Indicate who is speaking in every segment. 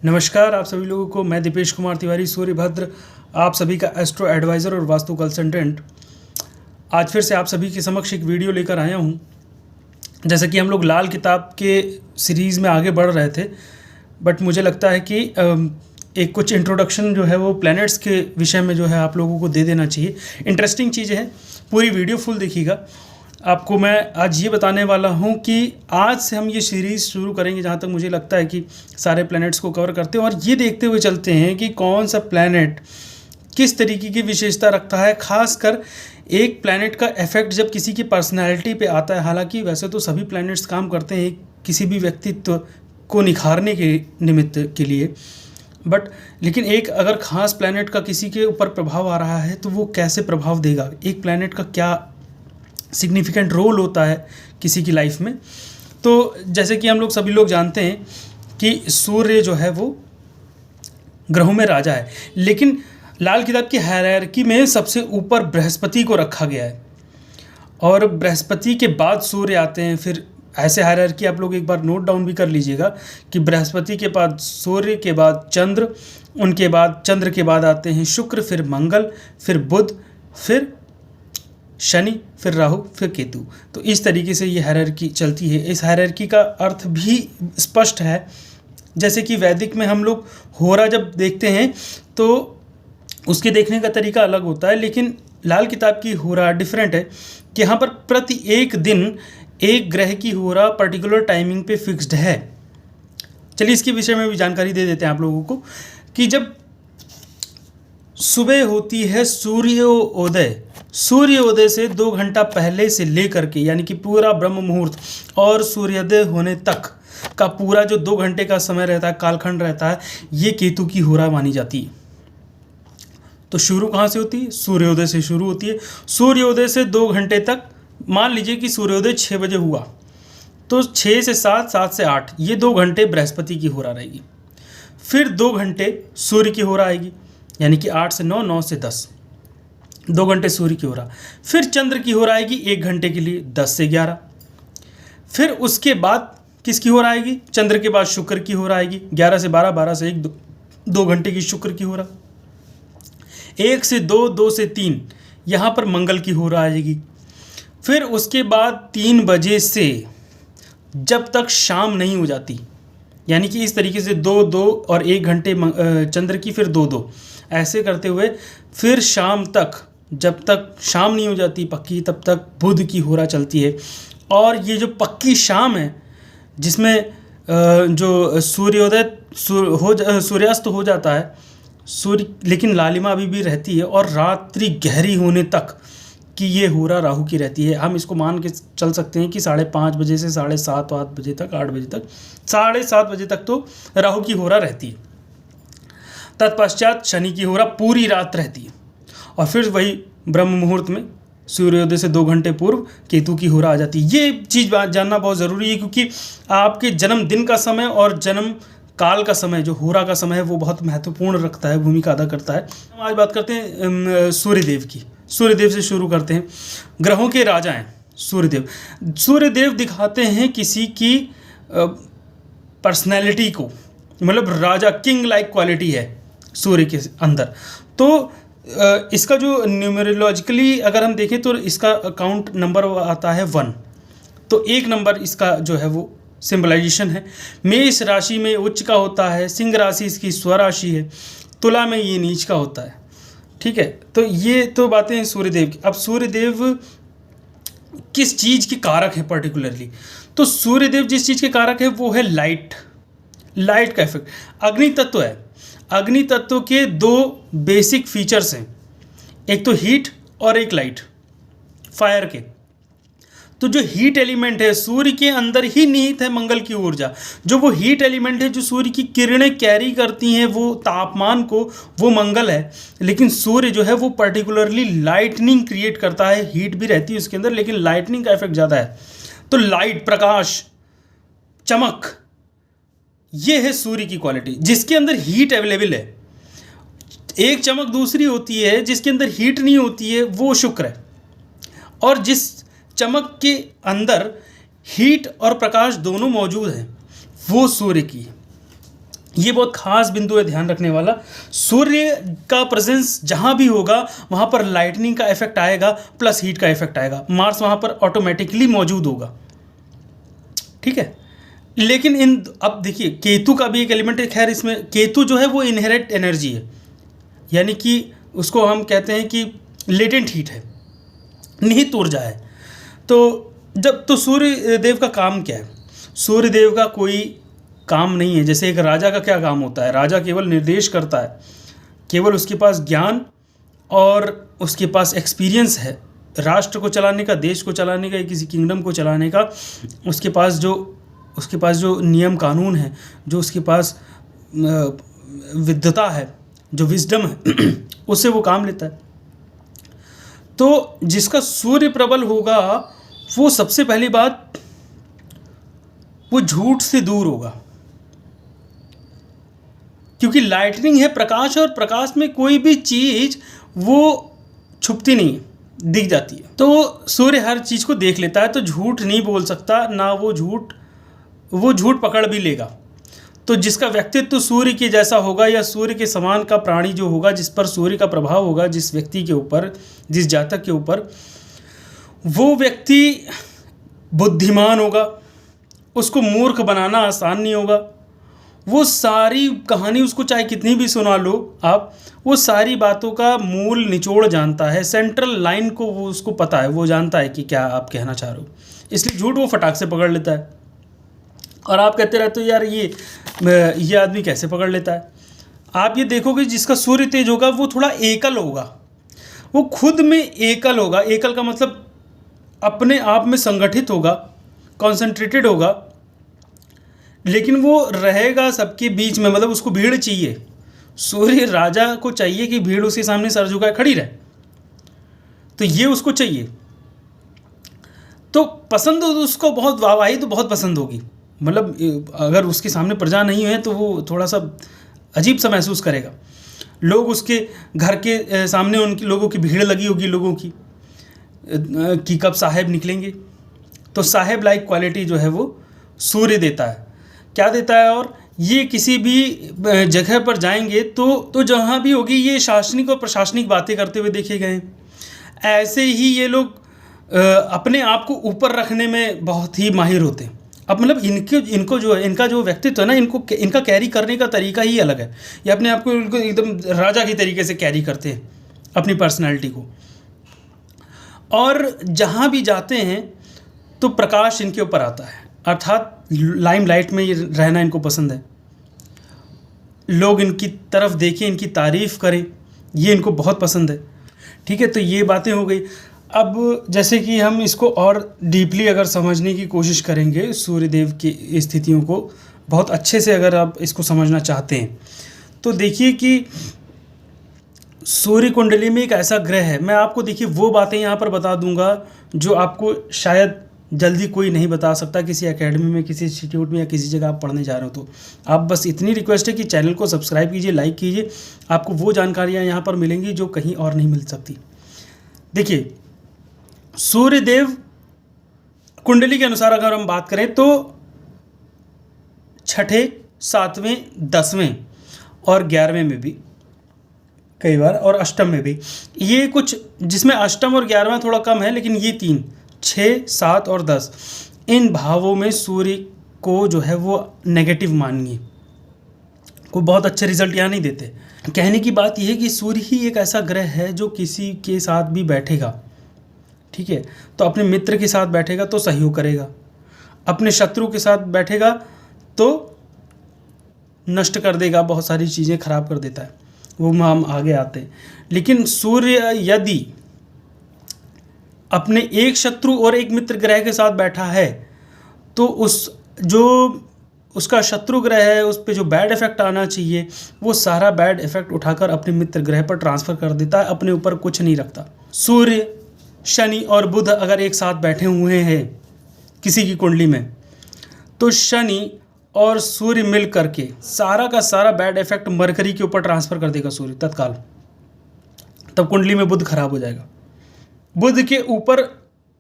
Speaker 1: नमस्कार आप सभी लोगों को। मैं दीपेश कुमार तिवारी सूर्यभद्र, आप सभी का एस्ट्रो एडवाइज़र और वास्तु कंसल्टेंट, आज फिर से आप सभी के समक्ष एक वीडियो लेकर आया हूं। जैसे कि हम लोग लाल किताब के सीरीज़ में आगे बढ़ रहे थे, बट मुझे लगता है कि एक कुछ इंट्रोडक्शन जो है वो प्लैनेट्स के विषय में जो है आप लोगों को दे देना चाहिए। इंटरेस्टिंग चीज़ें हैं, पूरी वीडियो फुल देखिएगा। आपको मैं आज ये बताने वाला हूँ कि आज से हम ये सीरीज़ शुरू करेंगे, जहाँ तक मुझे लगता है कि सारे प्लैनेट्स को कवर करते हैं और ये देखते हुए चलते हैं कि कौन सा प्लैनेट किस तरीके की विशेषता रखता है। खासकर एक प्लैनेट का इफेक्ट जब किसी की पर्सनैलिटी पे आता है, हालांकि वैसे तो सभी प्लैनेट्स काम करते हैं किसी भी व्यक्तित्व को निखारने के निमित्त के लिए, बट लेकिन एक अगर ख़ास प्लैनेट का किसी के ऊपर प्रभाव आ रहा है तो वो कैसे प्रभाव देगा, एक प्लैनेट का क्या सिग्निफिकेंट रोल होता है किसी की लाइफ में। तो जैसे कि हम लोग सभी लोग जानते हैं कि सूर्य जो है वो ग्रहों में राजा है, लेकिन लाल किताब की हायरार्की में सबसे ऊपर बृहस्पति को रखा गया है और बृहस्पति के बाद सूर्य आते हैं। फिर ऐसे हायरार्की आप लोग एक बार नोट डाउन भी कर लीजिएगा कि बृहस्पति के बाद सूर्य, के बाद चंद्र, उनके बाद चंद्र के बाद आते हैं शुक्र, फिर मंगल, फिर बुध, फिर शनि, फिर राहु, फिर केतु। तो इस तरीके से ये हायरार्की चलती है। इस हायरार्की का अर्थ भी स्पष्ट है। जैसे कि वैदिक में हम लोग होरा जब देखते हैं तो उसके देखने का तरीका अलग होता है, लेकिन लाल किताब की होरा डिफरेंट है कि यहाँ पर प्रति एक दिन एक ग्रह की होरा पर्टिकुलर टाइमिंग पे फिक्स्ड है। चलिए इसके विषय में भी जानकारी दे देते हैं आप लोगों को कि जब सुबह होती है सूर्योदय से 2 घंटा पहले से लेकर के, यानी कि पूरा ब्रह्म मुहूर्त और सूर्योदय होने तक का पूरा जो 2 घंटे का समय रहता है, कालखंड रहता है, ये केतु की होरा मानी जाती है। तो शुरू कहाँ से होती है? सूर्योदय से शुरू होती है। सूर्योदय से 2 घंटे तक, मान लीजिए कि सूर्योदय 6 बजे हुआ तो 6 से 7, 7 से 8, ये 2 घंटे बृहस्पति की होरा रहेगी। फिर 2 घंटे सूर्य की होरा आएगी, यानी कि 8 से 9, 9 से 10, 2 घंटे सूर्य की होरा। फिर चंद्र की होरा आएगी 1 घंटे के लिए, 10 से 11। फिर उसके बाद किसकी होरा आएगी? चंद्र के बाद शुक्र की होरा आएगी 11 से 12, 12 से 1, 2 घंटे की शुक्र की होरा। 1 से 2, 2 से 3, यहाँ पर मंगल की होरा आएगी। फिर उसके बाद 3 बजे से जब तक शाम नहीं हो जाती, यानी कि इस तरीके से 2, 2 और 1 घंटे चंद्र की, फिर 2, 2, ऐसे करते हुए फिर शाम तक, जब तक शाम नहीं हो जाती पक्की, तब तक बुध की होरा चलती है। और ये जो पक्की शाम है, जिसमें जो सूर्यास्त हो जाता है सूर्य, लेकिन लालिमा अभी भी रहती है और रात्रि गहरी होने तक कि ये होरा राहु की रहती है। हम इसको मान के चल सकते हैं कि 5:30 बजे से 7:30 8 बजे तक, 8 बजे तक, 7:30 बजे तक तो राहु की होरा रहती है। तत्पश्चात शनि की होरा पूरी रात रहती है और फिर वही ब्रह्म मुहूर्त में सूर्योदय से 2 घंटे पूर्व केतु की होरा आ जाती है। ये चीज़ जानना बहुत ज़रूरी है, क्योंकि आपके जन्मदिन का समय और जन्म काल का समय, जो होरा का समय है, वो बहुत महत्वपूर्ण रखता है, भूमिका अदा करता है। हम आज बात करते हैं सूर्यदेव की। सूर्यदेव से शुरू करते हैं। ग्रहों के राजा हैं सूर्यदेव। सूर्यदेव दिखाते हैं किसी की पर्सनैलिटी को, मतलब राजा, किंग लाइक क्वालिटी है सूर्य के अंदर। तो इसका जो न्यूमेरोलॉजिकली अगर हम देखें तो इसका अकाउंट नंबर आता है 1, तो 1 नंबर इसका जो है वो सिंबलाइजेशन है। मेष राशि में उच्च का होता है, सिंह राशि इसकी स्वराशि है, तुला में ये नीच का होता है। ठीक है, तो ये तो बातें हैं सूर्यदेव की। अब सूर्यदेव किस चीज़ के कारक है पर्टिकुलरली? तो सूर्यदेव जिस चीज़ के कारक है वो है लाइट का इफेक्ट। अग्नि तत्व है। अग्नि तत्व के 2 बेसिक फीचर्स हैं, एक तो हीट और एक लाइट, फायर के। तो जो हीट एलिमेंट है, सूर्य के अंदर ही निहित है मंगल की ऊर्जा। जो वो हीट एलिमेंट है, जो सूर्य की किरणें कैरी करती हैं वो तापमान को, वो मंगल है। लेकिन सूर्य जो है वो पर्टिकुलरली लाइटनिंग क्रिएट करता है। हीट भी रहती है उसके अंदर, लेकिन लाइटनिंग का इफेक्ट ज़्यादा है। तो लाइट, प्रकाश, चमक, ये है सूर्य की क्वालिटी, जिसके अंदर हीट अवेलेबल है। एक चमक दूसरी होती है जिसके अंदर हीट नहीं होती है, वो शुक्र है। और जिस चमक के अंदर हीट और प्रकाश दोनों मौजूद हैं, वो सूर्य की है। ये बहुत खास बिंदु है ध्यान रखने वाला। सूर्य का प्रेजेंस जहाँ भी होगा वहाँ पर लाइटनिंग का इफेक्ट आएगा प्लस हीट का इफेक्ट आएगा। मार्स वहाँ पर ऑटोमेटिकली मौजूद होगा, ठीक है। लेकिन अब देखिए केतु का भी एक एलिमेंट है। खैर इसमें केतु जो है वो इनहेरेंट एनर्जी है, यानी कि उसको हम कहते हैं कि लेटेंट हीट है, निहित ऊर्जा है। तो सूर्य देव का काम क्या है? सूर्य देव का कोई काम नहीं है। जैसे एक राजा का क्या काम होता है? राजा केवल निर्देश करता है, केवल उसके पास ज्ञान और उसके पास एक्सपीरियंस है राष्ट्र को चलाने का, देश को चलाने का, या किसी किंगडम को चलाने का। उसके पास जो नियम कानून है, जो उसके पास विद्वता है, जो विजडम है उससे वो काम लेता है। तो जिसका सूर्य प्रबल होगा वो सबसे पहली बात वो झूठ से दूर होगा, क्योंकि लाइटनिंग है प्रकाश, और प्रकाश में कोई भी चीज वो छुपती नहीं है, दिख जाती है। तो सूर्य हर चीज को देख लेता है, तो झूठ नहीं बोल सकता ना, वो झूठ पकड़ भी लेगा। तो जिसका व्यक्तित्व सूर्य के जैसा होगा या सूर्य के समान का प्राणी जो होगा, जिस पर सूर्य का प्रभाव होगा, जिस व्यक्ति के ऊपर, जिस जातक के ऊपर, वो व्यक्ति बुद्धिमान होगा। उसको मूर्ख बनाना आसान नहीं होगा। वो सारी कहानी उसको चाहे कितनी भी सुना लो आप, वो सारी बातों का मूल निचोड़ जानता है, सेंट्रल लाइन को वो उसको पता है, वो जानता है कि क्या आप कहना चाह रहे हो। इसलिए झूठ वो फटाक से पकड़ लेता है। और आप कहते रहते हो यार ये आदमी कैसे पकड़ लेता है। आप ये देखोगे जिसका सूर्य तेज होगा वो थोड़ा एकल होगा, वो खुद में एकल होगा। एकल का मतलब अपने आप में संगठित होगा, कॉन्सेंट्रेटेड होगा, लेकिन वो रहेगा सबके बीच में। मतलब उसको भीड़ चाहिए। सूर्य राजा को चाहिए कि भीड़ उसके सामने सर झुकाए खड़ी रहे, तो ये उसको चाहिए। तो पसंद उसको बहुत, वाहवाही तो बहुत पसंद होगी। मतलब अगर उसके सामने प्रजा नहीं है तो वो थोड़ा सा अजीब सा महसूस करेगा। लोग उसके घर के सामने उनकी लोगों की भीड़ लगी होगी, लोगों की कि कब साहेब निकलेंगे। तो साहेब लाइक क्वालिटी जो है वो सूर्य देता है। क्या देता है? और ये किसी भी जगह पर जाएंगे तो जहाँ भी होगी ये शासनिक और प्रशासनिक बातें करते हुए देखे गए। ऐसे ही ये लोग अपने आप को ऊपर रखने में बहुत ही माहिर होते हैं। अब मतलब इनको जो है, इनका जो व्यक्तित्व है ना, इनका कैरी करने का तरीका ही अलग है। ये अपने आप को इनको एकदम राजा की तरीके से कैरी करते हैं अपनी पर्सनैलिटी को। और जहाँ भी जाते हैं तो प्रकाश इनके ऊपर आता है, अर्थात लाइमलाइट में ये रहना इनको पसंद है। लोग इनकी तरफ देखें, इनकी तारीफ़ करें, ये इनको बहुत पसंद है। ठीक है, तो ये बातें हो गई। अब जैसे कि हम इसको और डीपली अगर समझने की कोशिश करेंगे, सूर्यदेव की स्थितियों को बहुत अच्छे से अगर आप इसको समझना चाहते हैं, तो देखिए कि सूर्य कुंडली में एक ऐसा ग्रह है। मैं आपको देखिए वो बातें यहाँ पर बता दूंगा जो आपको शायद जल्दी कोई नहीं बता सकता किसी एकेडमी में, किसी इंस्टीट्यूट में या किसी जगह आप पढ़ने जा रहे हो। तो आप बस इतनी रिक्वेस्ट है कि चैनल को सब्सक्राइब कीजिए, लाइक कीजिए। आपको वो जानकारियाँ यहाँ पर मिलेंगी जो कहीं और नहीं मिल सकती। देखिए, सूर्यदेव कुंडली के अनुसार अगर हम बात करें तो छठे, 7वें, 10वें और 11वें में भी कई बार, और अष्टम में भी, ये कुछ जिसमें अष्टम और 11वां थोड़ा कम है, लेकिन ये 3, 6, 7 और 10 इन भावों में सूर्य को जो है वो नेगेटिव मानिए, कोई बहुत अच्छे रिजल्ट यहाँ नहीं देते। कहने की बात यह है कि सूर्य ही एक ऐसा ग्रह है जो किसी के साथ भी बैठेगा, ठीक है, तो अपने मित्र के साथ बैठेगा तो सहयोग करेगा, अपने शत्रु के साथ बैठेगा तो नष्ट कर देगा, बहुत सारी चीज़ें खराब कर देता है। वो हम आगे आते हैं। लेकिन सूर्य यदि अपने एक शत्रु और एक मित्र ग्रह के साथ बैठा है तो उसका शत्रु ग्रह है उस पर जो बैड इफेक्ट आना चाहिए वो सारा बैड इफेक्ट उठाकर अपने मित्र ग्रह पर ट्रांसफ़र कर देता है, अपने ऊपर कुछ नहीं रखता। सूर्य, शनि और बुध अगर एक साथ बैठे हुए हैं किसी की कुंडली में, तो शनि और सूर्य मिल करके सारा का सारा बैड इफेक्ट मरकरी के ऊपर ट्रांसफ़र कर देगा सूर्य तत्काल। तब कुंडली में बुध खराब हो जाएगा, बुध के ऊपर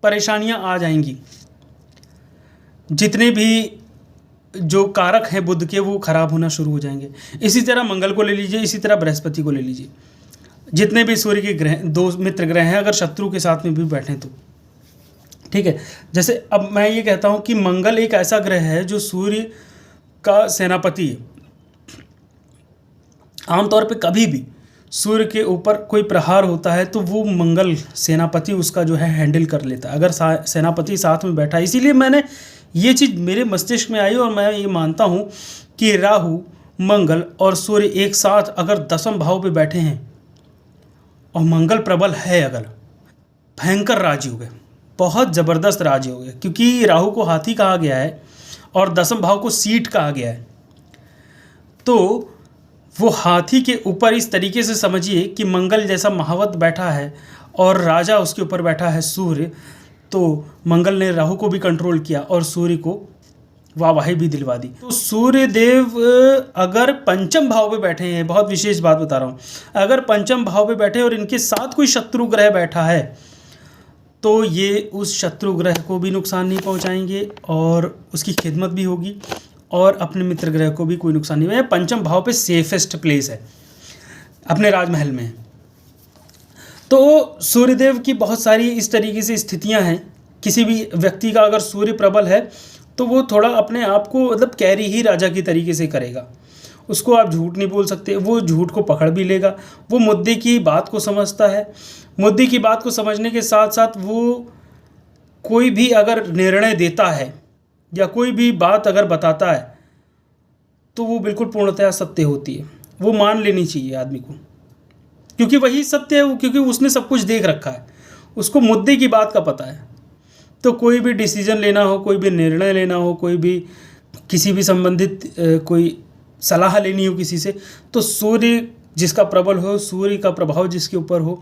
Speaker 1: परेशानियां आ जाएंगी। जितने भी जो कारक हैं बुध के वो खराब होना शुरू हो जाएंगे। इसी तरह मंगल को ले लीजिए, इसी तरह बृहस्पति को ले लीजिए। जितने भी सूर्य के ग्रह, दो मित्र ग्रह हैं, अगर शत्रु के साथ में भी बैठें तो ठीक है। जैसे अब मैं ये कहता हूँ कि मंगल एक ऐसा ग्रह है जो सूर्य का सेनापति है। आमतौर पे कभी भी सूर्य के ऊपर कोई प्रहार होता है तो वो मंगल सेनापति उसका जो है हैंडल कर लेता है, अगर सेनापति साथ में बैठा है। इसीलिए मैंने ये चीज़ मेरे मस्तिष्क में आई और मैं ये मानता हूँ कि राहु, मंगल और सूर्य एक साथ अगर दसम भाव पे बैठे हैं और मंगल प्रबल है, अगर भयंकर राजयोग है, बहुत ज़बरदस्त राजयोग है, क्योंकि राहु को हाथी कहा गया है और दसम भाव को सीट कहा गया है। तो वो हाथी के ऊपर इस तरीके से समझिए कि मंगल जैसा महावत बैठा है और राजा उसके ऊपर बैठा है सूर्य। तो मंगल ने राहु को भी कंट्रोल किया और सूर्य को वाहवाही भी दिलवा दी। तो सूर्य देव अगर पंचम भाव पे बैठे हैं, बहुत विशेष बात बता रहा हूँ, अगर पंचम भाव पे बैठे और इनके साथ कोई शत्रु ग्रह बैठा है तो ये उस शत्रु ग्रह को भी नुकसान नहीं पहुँचाएंगे और उसकी खिदमत भी होगी और अपने मित्र ग्रह को भी कोई नुकसान नहीं होगा। पंचम भाव पे सेफेस्ट प्लेस है, अपने राजमहल में। तो सूर्यदेव की बहुत सारी इस तरीके से स्थितियां हैं। किसी भी व्यक्ति का अगर सूर्य प्रबल है तो वो थोड़ा अपने आप को मतलब कैरी ही राजा की तरीके से करेगा। उसको आप झूठ नहीं बोल सकते, वो झूठ को पकड़ भी लेगा। वो मुद्दे की बात को समझता है। मुद्दे की बात को समझने के साथ साथ वो कोई भी अगर निर्णय देता है या कोई भी बात अगर बताता है तो वो बिल्कुल पूर्णतया सत्य होती है। वो मान लेनी चाहिए आदमी को, क्योंकि वही सत्य है, क्योंकि उसने सब कुछ देख रखा है, उसको मुद्दे की बात का पता है। तो कोई भी डिसीजन लेना हो, कोई भी निर्णय लेना हो, कोई भी किसी भी संबंधित कोई सलाह लेनी हो किसी से, तो सूर्य जिसका प्रबल हो, सूर्य का प्रभाव जिसके ऊपर हो,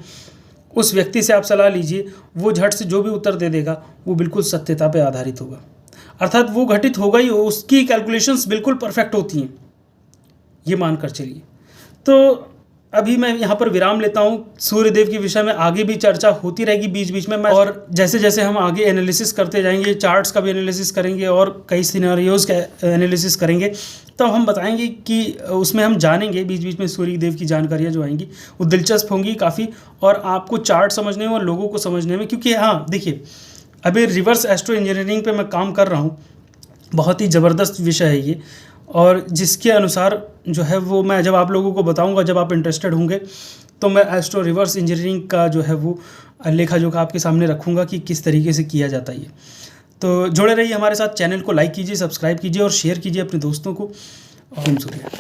Speaker 1: उस व्यक्ति से आप सलाह लीजिए। वो झट से जो भी उत्तर दे देगा वो बिल्कुल सत्यता पे आधारित होगा, अर्थात वो घटित होगा ही, उसकी कैलकुलेशंस बिल्कुल परफेक्ट होती हैं, ये मानकर चलिए। तो अभी मैं यहाँ पर विराम लेता हूँ। सूर्यदेव के विषय में आगे भी चर्चा होती रहेगी बीच बीच में, और जैसे जैसे हम आगे एनालिसिस करते जाएंगे, चार्ट्स का भी एनालिसिस करेंगे और कई सिनेरियोज का एनालिसिस करेंगे, तो हम बताएंगे कि उसमें हम जानेंगे बीच बीच में सूर्यदेव की जानकारियाँ जो आएंगी वो दिलचस्प होंगी काफ़ी, और आपको चार्ट समझने में और लोगों को समझने में। क्योंकि हाँ देखिए, अभी रिवर्स एस्ट्रो इंजीनियरिंग पे मैं काम कर रहा हूँ, बहुत ही ज़बरदस्त विषय है ये, और जिसके अनुसार जो है वो मैं जब आप लोगों को बताऊंगा, जब आप इंटरेस्टेड होंगे, तो मैं एस्ट्रो रिवर्स इंजीनियरिंग का जो है वो लेखा जोखा आपके सामने रखूँगा कि किस तरीके से किया जाता है ये। तो जुड़े रहिए हमारे साथ, चैनल को लाइक कीजिए, सब्सक्राइब कीजिए और शेयर कीजिए अपने दोस्तों को। ओम सूर्य।